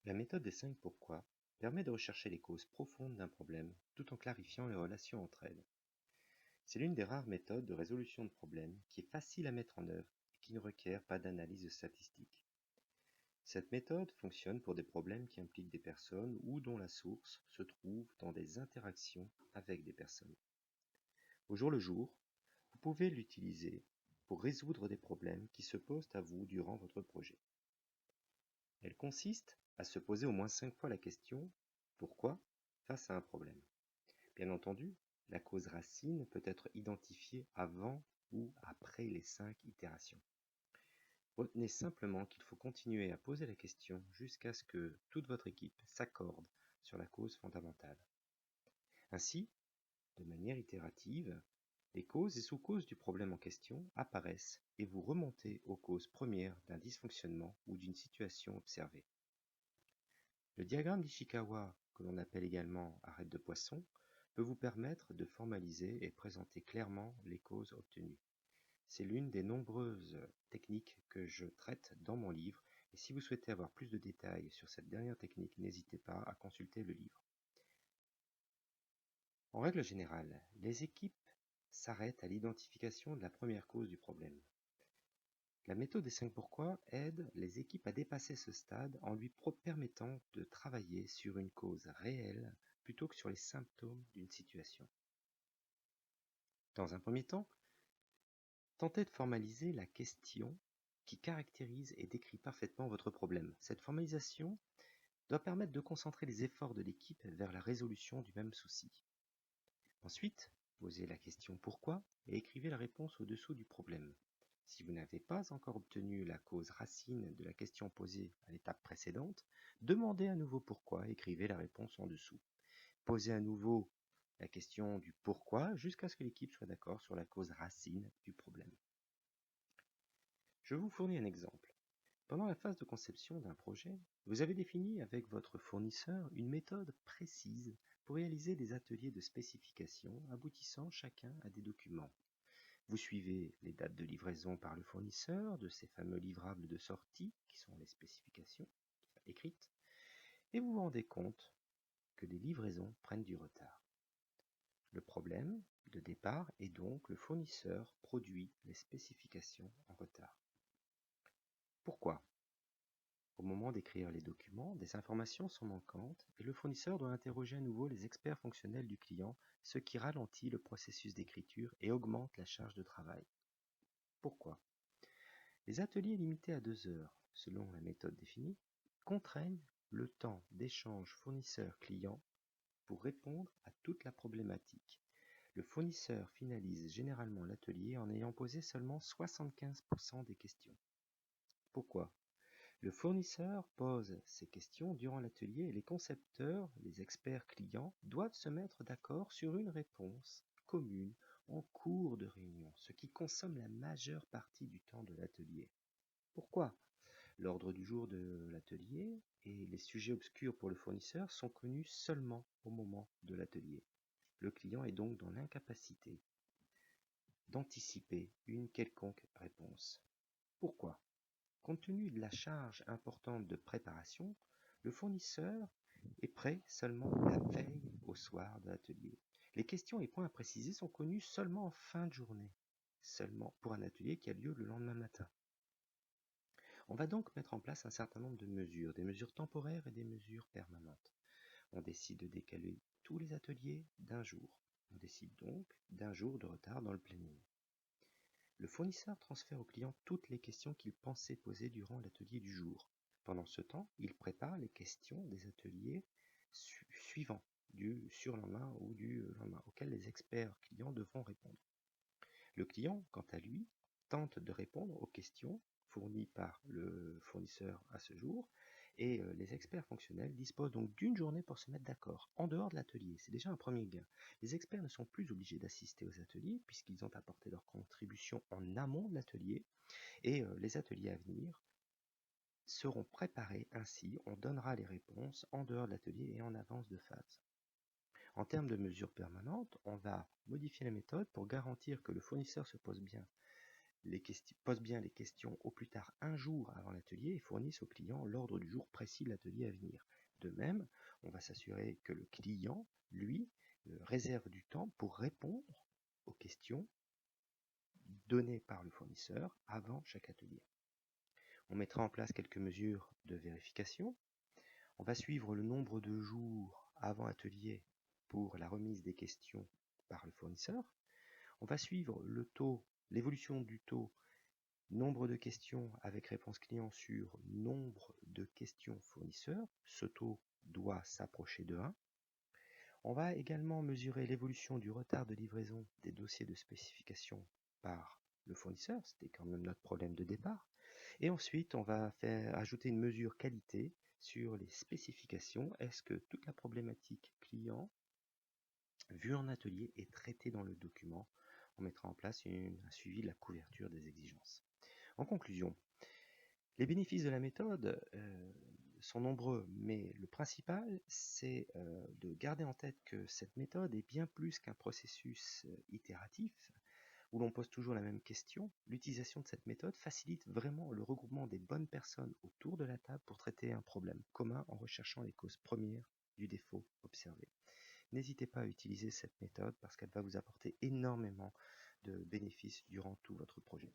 La méthode des 5 pourquoi permet de rechercher les causes profondes d'un problème tout en clarifiant les relations entre elles. C'est l'une des rares méthodes de résolution de problèmes qui est facile à mettre en œuvre et qui ne requiert pas d'analyse statistique. Cette méthode fonctionne pour des problèmes qui impliquent des personnes ou dont la source se trouve dans des interactions avec des personnes. Au jour le jour, vous pouvez l'utiliser pour résoudre des problèmes qui se posent à vous durant votre projet. Elle consiste à se poser au moins 5 fois la question « Pourquoi ?» face à un problème. Bien entendu, la cause racine peut être identifiée avant ou après les 5 itérations. Retenez simplement qu'il faut continuer à poser la question jusqu'à ce que toute votre équipe s'accorde sur la cause fondamentale. Ainsi, de manière itérative, les causes et sous-causes du problème en question apparaissent et vous remontez aux causes premières d'un dysfonctionnement ou d'une situation observée. Le diagramme d'Ishikawa, que l'on appelle également arête de poisson, peut vous permettre de formaliser et présenter clairement les causes obtenues. C'est l'une des nombreuses techniques que je traite dans mon livre, et si vous souhaitez avoir plus de détails sur cette dernière technique, n'hésitez pas à consulter le livre. En règle générale, les équipes s'arrêtent à l'identification de la première cause du problème. La méthode des 5 pourquoi aide les équipes à dépasser ce stade en lui permettant de travailler sur une cause réelle plutôt que sur les symptômes d'une situation. Dans un premier temps, tentez de formaliser la question qui caractérise et décrit parfaitement votre problème. Cette formalisation doit permettre de concentrer les efforts de l'équipe vers la résolution du même souci. Ensuite, posez la question pourquoi et écrivez la réponse au-dessous du problème. Si vous n'avez pas encore obtenu la cause racine de la question posée à l'étape précédente, demandez à nouveau pourquoi et écrivez la réponse en dessous. Posez à nouveau la question du pourquoi jusqu'à ce que l'équipe soit d'accord sur la cause racine du problème. Je vous fournis un exemple. Pendant la phase de conception d'un projet, vous avez défini avec votre fournisseur une méthode précise pour réaliser des ateliers de spécification aboutissant chacun à des documents. Vous suivez les dates de livraison par le fournisseur de ces fameux livrables de sortie, qui sont les spécifications écrites, et vous vous rendez compte que les livraisons prennent du retard. Le problème de départ est donc le fournisseur produit les spécifications en retard. Pourquoi ? Au moment d'écrire les documents, des informations sont manquantes et le fournisseur doit interroger à nouveau les experts fonctionnels du client, ce qui ralentit le processus d'écriture et augmente la charge de travail. Pourquoi ? Les ateliers limités à 2 heures, selon la méthode définie, contraignent le temps d'échange fournisseur-client pour répondre à toute la problématique. Le fournisseur finalise généralement l'atelier en ayant posé seulement 75% des questions. Pourquoi ? Le fournisseur pose ces questions durant l'atelier et les concepteurs, les experts clients, doivent se mettre d'accord sur une réponse commune en cours de réunion, ce qui consomme la majeure partie du temps de l'atelier. Pourquoi ? L'ordre du jour de l'atelier et les sujets obscurs pour le fournisseur sont connus seulement au moment de l'atelier. Le client est donc dans l'incapacité d'anticiper une quelconque réponse. Pourquoi ? Compte tenu de la charge importante de préparation, le fournisseur est prêt seulement la veille au soir de l'atelier. Les questions et points à préciser sont connus seulement en fin de journée, seulement pour un atelier qui a lieu le lendemain matin. On va donc mettre en place un certain nombre de mesures, des mesures temporaires et des mesures permanentes. On décide de décaler tous les ateliers d'un jour. On décide donc d'un jour de retard dans le planning. Le fournisseur transfère au client toutes les questions qu'il pensait poser durant l'atelier du jour. Pendant ce temps, il prépare les questions des ateliers suivants, du surlendemain ou du lendemain, auxquels les experts clients devront répondre. Le client, quant à lui, tente de répondre aux questions fournies par le fournisseur à ce jour, et les experts fonctionnels disposent donc d'une journée pour se mettre d'accord, en dehors de l'atelier. C'est déjà un premier gain. Les experts ne sont plus obligés d'assister aux ateliers, puisqu'ils ont apporté leur contribution en amont de l'atelier, et les ateliers à venir seront préparés ainsi, on donnera les réponses en dehors de l'atelier et en avance de phase. En termes de mesures permanentes, on va modifier la méthode pour garantir que le fournisseur se pose bien posent bien les questions au plus tard un jour avant l'atelier et fournissent au client l'ordre du jour précis de l'atelier à venir. De même, on va s'assurer que le client, lui, réserve du temps pour répondre aux questions données par le fournisseur avant chaque atelier. On mettra en place quelques mesures de vérification. On va suivre le nombre de jours avant atelier pour la remise des questions par le fournisseur. On va suivre le taux, l'évolution du taux, nombre de questions avec réponse client sur nombre de questions fournisseurs. Ce taux doit s'approcher de 1. On va également mesurer l'évolution du retard de livraison des dossiers de spécification par le fournisseur, c'était quand même notre problème de départ. Et ensuite, on va ajouter une mesure qualité sur les spécifications. Est-ce que toute la problématique client vue en atelier est traitée dans le document? On mettra en place un suivi de la couverture des exigences. En conclusion, les bénéfices de la méthode sont nombreux, mais le principal, c'est de garder en tête que cette méthode est bien plus qu'un processus itératif où l'on pose toujours la même question. L'utilisation de cette méthode facilite vraiment le regroupement des bonnes personnes autour de la table pour traiter un problème commun en recherchant les causes premières du défaut observé. N'hésitez pas à utiliser cette méthode parce qu'elle va vous apporter énormément de bénéfices durant tout votre projet.